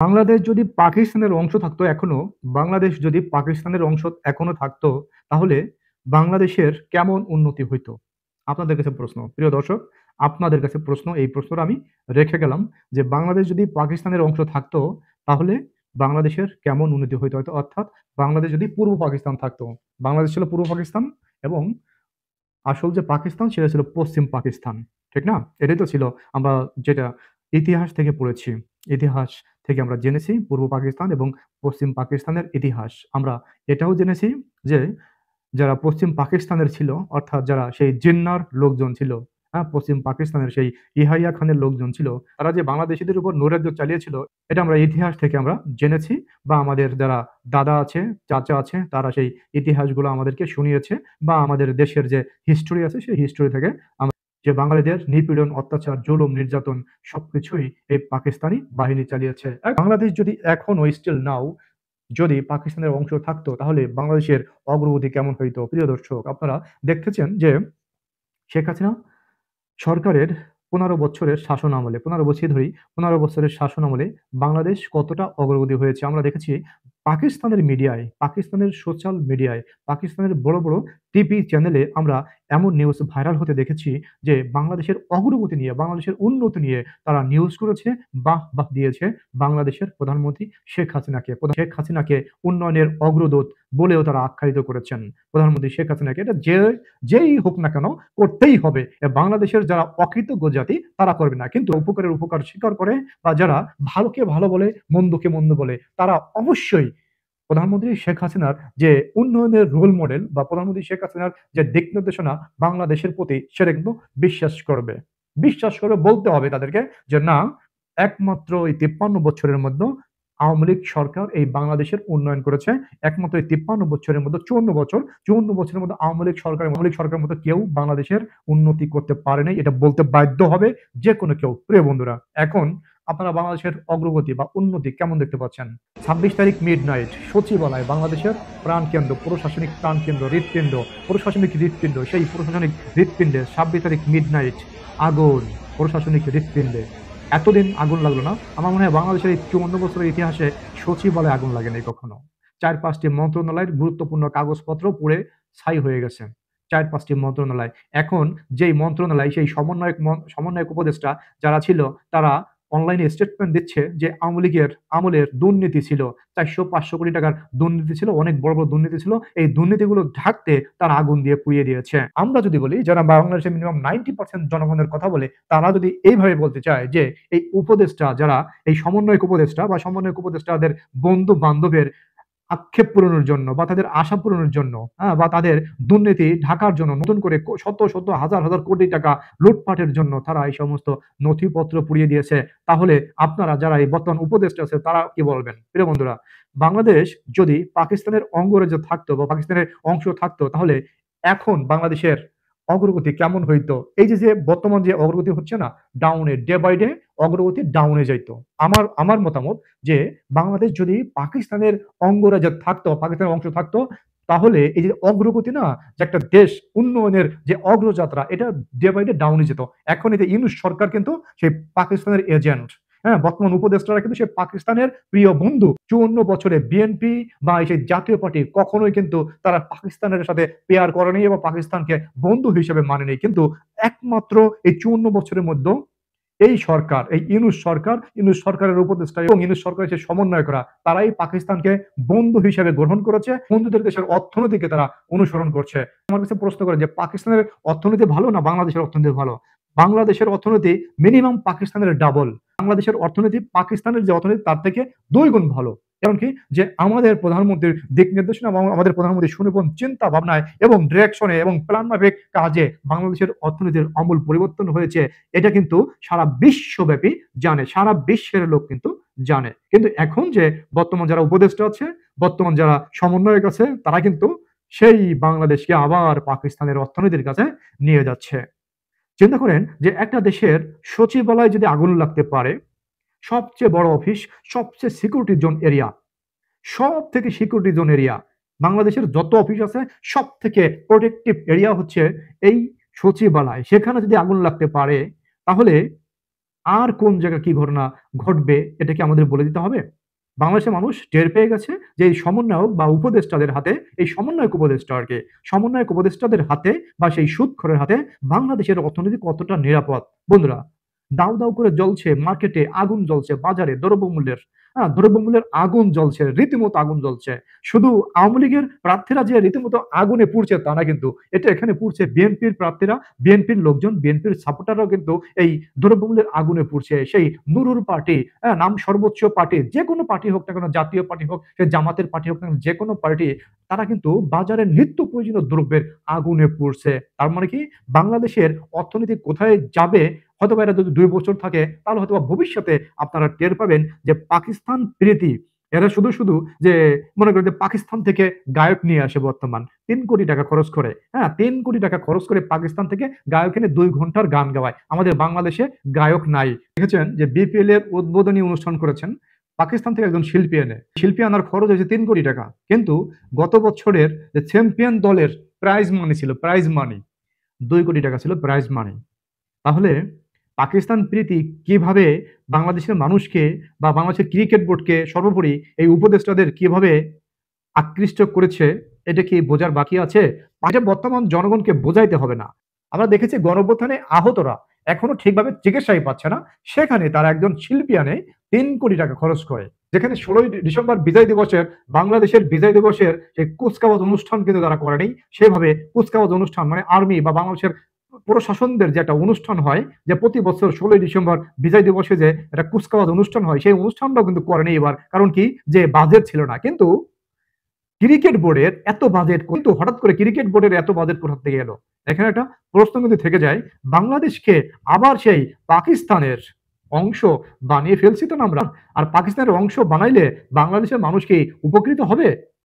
বাংলাদেশ যদি পাকিস্তানের অংশ থাকতো এখনো, বাংলাদেশ যদি পাকিস্তানের অংশ এখনো থাকতো, তাহলে বাংলাদেশের কেমন উন্নতি হইতো? আপনাদের কাছে প্রশ্ন। প্রিয় দর্শক, আপনাদের কাছে প্রশ্ন, এই প্রশ্নটা আমি রেখে গেলাম যে বাংলাদেশ যদি পাকিস্তানের অংশ থাকতো, তাহলে বাংলাদেশের কেমন উন্নতি হইতো? হয়তো অর্থাৎ বাংলাদেশ যদি পূর্ব পাকিস্তান থাকতো। বাংলাদেশ ছিল পূর্ব পাকিস্তান এবং আসল যে পাকিস্তান সেটা ছিল পশ্চিম পাকিস্তান। ঠিক না? এটাই তো ছিল আমরা যেটা ইতিহাস থেকে পড়েছি। ইতিহাস থেকে আমরা জেনেছি পূর্ব পাকিস্তান এবং পশ্চিম পাকিস্তানের ইতিহাস। আমরা এটাও জেনেছি যে যারা পশ্চিম পাকিস্তানের ছিল, অর্থাৎ যারা সেই জিন্নাহর লোকজন ছিল, হ্যাঁ? পশ্চিম পাকিস্তানের সেই ইয়াহিয়া খানের লোকজন ছিল, তারা যে বাংলাদেশীদের উপর নৈরাজ্য চালিয়েছিল, এটা আমরা ইতিহাস থেকে আমরা জেনেছি বা আমাদের যারা দাদা আছে, চাচা আছে, তারা সেই ইতিহাসগুলো আমাদেরকে শুনিয়েছে বা আমাদের দেশের যে হিস্ট্রি আছে, সেই হিস্ট্রি থেকে আমরা যে বাঙালিদের নিপীড়ন, অত্যাচার, জুলুম, নির্যাতন সবকিছুই এই পাকিস্তানি বাহিনী চালিয়েছে। বাংলাদেশ যদি এখনো স্টিল নাও যদি পাকিস্তানের অংশ থাকতো তাহলে বাংলাদেশের অগ্রগতি কেমন হইতো? প্রিয় দর্শক, আপনারা দেখতেছেন যে শেখ হাসিনা সরকারের ১৫ বছরের শাসন আমলে ১৫ বছরই ধরি, ১৫ বছরের শাসন আমলে বাংলাদেশ কতটা অগ্রগতি হয়েছে আমরা দেখেছি। পাকিস্তানের মিডিয়ায়, পাকিস্তানের সোশ্যাল মিডিয়ায়, পাকিস্তানের বড়, বড় টিভি চ্যানেলে আমরা এমন নিউজ ভাইরাল হতে দেখেছি যে বাংলাদেশের অগ্রগতি নিয়ে, বাংলাদেশের উন্নতি নিয়ে তারা নিউজ করেছে, বাহ দিয়েছে বাংলাদেশের প্রধানমন্ত্রী শেখ হাসিনাকে। শেখ হাসিনাকে উন্নয়নের অগ্রদূত বলেও তারা আখ্যায়িত করেছেন। প্রধানমন্ত্রী শেখ হাসিনাকে এটা যেই হোক না কেন করতেই হবে। বাংলাদেশের যারা অকৃতজ্ঞ জাতি তারা করবে না, কিন্তু উপকারের উপকার স্বীকার করে বা যারা ভালোকে ভালো বলে মন্দকে মন্দ বলে তারা অবশ্যই প্রধানমন্ত্রী শেখ হাসিনার যে উন্নয়নের রোল মডেল বা প্রধানমন্ত্রী শেখ হাসিনার যে দিক নির্দেশনা বাংলাদেশের প্রতি সেটা কিন্তু বিশ্বাস করবে বলতে হবে তাদেরকে যে না, একমাত্র এই ৫৩ বছরের মধ্যে আওয়ামী লীগ সরকার এই বাংলাদেশের উন্নয়ন করেছে। একমাত্র এই ৫৩ বছরের মধ্যে ৫৪ বছরের মধ্যে আওয়ামী লীগ সরকারের মতো কেউ বাংলাদেশের উন্নতি করতে পারে নাই, এটা বলতে বাধ্য হবে যে কোনো কেউ। প্রিয় বন্ধুরা, এখন আপনারা বাংলাদেশের অগ্রগতি বা উন্নতি কেমন দেখতে পাচ্ছেন? ২৬ তারিখ মিডনাইট সচিবালয়, বাংলাদেশের প্রাণকেন্দ্র, প্রশাসনিক প্রাণকেন্দ্র, হৃৎপিণ্ড, প্রশাসনিক হৃৎপিণ্ড, সেই প্রশাসনিক হৃৎপিণ্ডে ২৬ তারিখ মিডনাইট আগুন, প্রশাসনিক হৃৎপিণ্ডে। এতদিন আগুন লাগলো না। আমার মনে হয় বাংলাদেশের এই ৫৪ বছরের ইতিহাসে সচিবালয়ে আগুন লাগেনি কখনো। ৪-৫টি মন্ত্রণালয়ের গুরুত্বপূর্ণ কাগজপত্র পুড়ে ছাই হয়ে গেছে। ৪-৫টি মন্ত্রণালয়। এখন যেই মন্ত্রণালয়, সেই সমন্বয়ক উপদেষ্টা যারা ছিল, তারা অনলাইনে স্টেটমেন্ট দিচ্ছে যে আওয়ামী লীগের আমলের দুর্নীতি ছিল, ৪০০-৫০০ কোটি টাকার দুর্নীতি ছিল, অনেক বড়, বড় দুর্নীতি ছিল। এই দুর্নীতিগুলো ঢাকতে তারা আগুন দিয়ে পুড়িয়ে দিয়েছে। আমরা যদি বলি, যারা বাংলাদেশের মিনিমাম 90% জনগণের কথা বলে, তারা যদি এইভাবে বলতে চায় যে এই উপদেষ্টা যারা, এই সমন্বয়ক উপদেষ্টা বা সমন্বয়ক উপদেষ্টাদের বন্ধু-বান্ধবের আক্ষেপ পূরণের জন্য বা তাদের আশা পূরণের জন্য, বা তাদের দুর্নীতি ঢাকার জন্য নতুন করে শত হাজার কোটি টাকা লুটপাটের জন্য তারা এই সমস্ত নথিপত্র পুড়িয়ে দিয়েছে, তাহলে আপনারা যারা এই বর্তমান উপদেষ্টা আছে তারা কি বলবেন? প্রিয় বন্ধুরা, বাংলাদেশ যদি পাকিস্তানের অঙ্গরাজ্য থাকতো বা পাকিস্তানের অংশ থাকতো, তাহলে এখন বাংলাদেশের অগ্রগতি কেমন হইতো? এই যে বর্তমান যে অগ্রগতি হচ্ছে না, ডাউনে, ডে বাই ডে অগ্রগতি ডাউনে যাইতো। আমার মতামত যে বাংলাদেশ যদি পাকিস্তানের অঙ্গরাজ্য থাকতো, পাকিস্তানের অংশ থাকতো, তাহলে এই যে অগ্রগতি না, যে একটা দেশ উন্নয়নের যে অগ্রযাত্রা, এটা ডে বাই ডে ডাউনে যেত। এখন এই যে ইউনূস সরকার কিন্তু সেই পাকিস্তানের এজেন্ট। হ্যাঁ, বর্তমান উপদেষ্টারা কিন্তু সেই পাকিস্তানের প্রিয় বন্ধু। ৫৪ বছরে বিএনপি বা সেই জাতীয় পার্টি কখনোই কিন্তু তারা পাকিস্তানের সাথে পেয়ার করেনি এবং পাকিস্তানকে বন্ধু হিসেবে মানেনি। কিন্তু একমাত্র এই ৫৪ বছরের মধ্যে এই সরকার, এই ইউনূস সরকারের উপদেষ্টা এবং ইউনূস সরকারের যে সমন্বয়করা, তারাই পাকিস্তানকে বন্ধু হিসেবে গ্রহণ করেছে। বন্ধুদের দেশের অর্থনীতিকে তারা অনুসরণ করছে। আমার কাছে প্রশ্ন করে যে পাকিস্তানের অর্থনীতি ভালো না বাংলাদেশের অর্থনীতি ভালো? বাংলাদেশের অর্থনীতি মিনিমাম পাকিস্তানের ডাবল। বাংলাদেশের অর্থনীতি পাকিস্তানের যে অর্থনীতি তার থেকে ২ গুণ ভালো। কারণ কি? যে আমাদের প্রধানমন্ত্রীর দিক নির্দেশনা এবং আমাদের প্রধানমন্ত্রীর সুনিপুণ চিন্তা ভাবনায় এবং ডিরেকশনে এবং প্ল্যান মাফিক কাজে বাংলাদেশের অর্থনীতির আমূল পরিবর্তন হয়েছে। এটা কিন্তু সারা বিশ্বব্যাপী জানে, সারা বিশ্বের লোক কিন্তু জানে। কিন্তু এখন যে বর্তমান যারা উপদেষ্টা আছে, বর্তমান যারা সমন্বয়ক আছে, তারা কিন্তু সেই বাংলাদেশকে আবার পাকিস্তানের অর্থনীতির কাছে নিয়ে যাচ্ছে। চিন্তা করেন যে একটা দেশের সচিবালয়ে যদি আগুন লাগতে পারে, সবচেয়ে বড় অফিস, সবচেয়ে সিকিউরিটি জোন এরিয়া, সব থেকে সিকিউরিটি জোন এরিয়া, বাংলাদেশের যত অফিস আছে সব থেকে প্রোটেক্টিভ এরিয়া হচ্ছে এই সচিবালয়। সেখানে যদি আগুন লাগতে পারে, তাহলে আর কোন জায়গায় কি ঘটনা ঘটবে এটা কি আমাদের বলে দিতে হবে? বাংলাদেশের মানুষ টের পেয়ে গেছে যে এই সমন্বয়ক বা উপদেষ্টাদের হাতে, এই সমন্বয়ক উপদেষ্টা আরকি, সমন্বয়ক উপদেষ্টাদের হাতে বা সেই সুদখোরের হাতে বাংলাদেশের অর্থনীতি কতটা নিরাপদ। বন্ধুরা, দাউ, দাউ করে জ্বলছে মার্কেটে, আগুন জ্বলছে বাজারে দ্রব্যমূল্যের, দ্রব্যমূল্যের আগুন জ্বলছে, রীতিমতো আগুন জ্বলছে। শুধু আওয়ামী লীগের প্রার্থীরা যে রীতিমতো আগুনে পুড়ছে তা না কিন্তু, এটা এখানে পুড়ছে বিএনপির প্রার্থীরা, বিএনপির লোকজন, বিএনপির সাপোর্টাররাও কিন্তু এই দ্রব্যমূল্যের আগুনে পুড়ছে। সেই নুরুর পার্টি, নাম সর্বোচ্চ পার্টি, যেকোনো পার্টি হোক না কেন, জাতীয় পার্টি হোক, সে জামাতের পার্টি হোক না কেন, যেকোনো পার্টি, তারা কিন্তু বাজারের নিত্য প্রয়োজনীয় দ্রব্যের আগুনে পুড়ছে। তার মানে কি বাংলাদেশের অর্থনীতি কোথায় যাবে, হয়তোবা এরা যদি ২ বছর থাকে তাহলে হয়তোবা ভবিষ্যতে আপনারা টের পাবেন যে পাকিস্তান প্রীতি, এরা শুধু যে মনে করেন যে পাকিস্তান থেকে গায়ক নিয়ে আসে বর্তমান ৩ কোটি টাকা খরচ করে, ৩ কোটি টাকা খরচ করে পাকিস্তান থেকে গায়ক এনে ২ ঘন্টার গান গাওয়ায়। আমাদের বাংলাদেশে গায়ক নাই। দেখেছেন যে বিপিএল এর উদ্বোধনী অনুষ্ঠান করেছেন পাকিস্তান থেকে একজন শিল্পী এনে। শিল্পী আনার খরচ হয়েছে ৩ কোটি টাকা। কিন্তু গত বছরের যে চ্যাম্পিয়ন দলের প্রাইজ মানি ছিল, প্রাইজ মানি ২ কোটি টাকা ছিল প্রাইজ মানি। তাহলে পাকিস্তান প্রীতি কিভাবে বাংলাদেশের মানুষকে বা বাংলাদেশের ক্রিকেট বোর্ডকে সর্বোপরি এই উপদেষ্টাদের কিভাবে আকৃষ্ট করেছে, এটা কি বোঝার বাকি আছে? এটা বর্তমান জনগণকে বোঝাইতে হবে না। আমরা দেখেছি গণঅভ্যুত্থানে আহতরা এখনো ঠিকভাবে চিকিৎসাই পাচ্ছে না। সেখানে তারা একজন শিল্পী আনে ৩ কোটি টাকা খরচ করে। যেখানে ১৬ই ডিসেম্বর বিজয় দিবসের, বাংলাদেশের বিজয় দিবসের সেই কুচকাওয়াজ অনুষ্ঠান কিন্তু তারা করেনি। সেভাবে কুচকাওয়াজ অনুষ্ঠান মানে আর্মি বা বাংলাদেশের প্রশাসনদের যে একটা অনুষ্ঠান হয়, যে প্রতি বছর ১৬ই ডিসেম্বর বিজয় দিবসে যে একটা কুচকাওয়াজ অনুষ্ঠান হয়, সেই অনুষ্ঠানটাও কিন্তু করেনি এবার। কারণ কি? যে বাজেট ছিল না। কিন্তু ক্রিকেট বোর্ডের এত বাজেট, কিন্তু হঠাৎ করে ক্রিকেট বোর্ডের এত বাজেট কোথা থেকে এলো? এখানে একটা প্রশ্ন কিন্তু থেকে যায়। বাংলাদেশকে আবার সেই পাকিস্তানের অংশ বানিয়ে ফেলছি তো না আমরা? আর পাকিস্তানের অংশ বানাইলে বাংলাদেশের মানুষ কি উপকৃত হবে?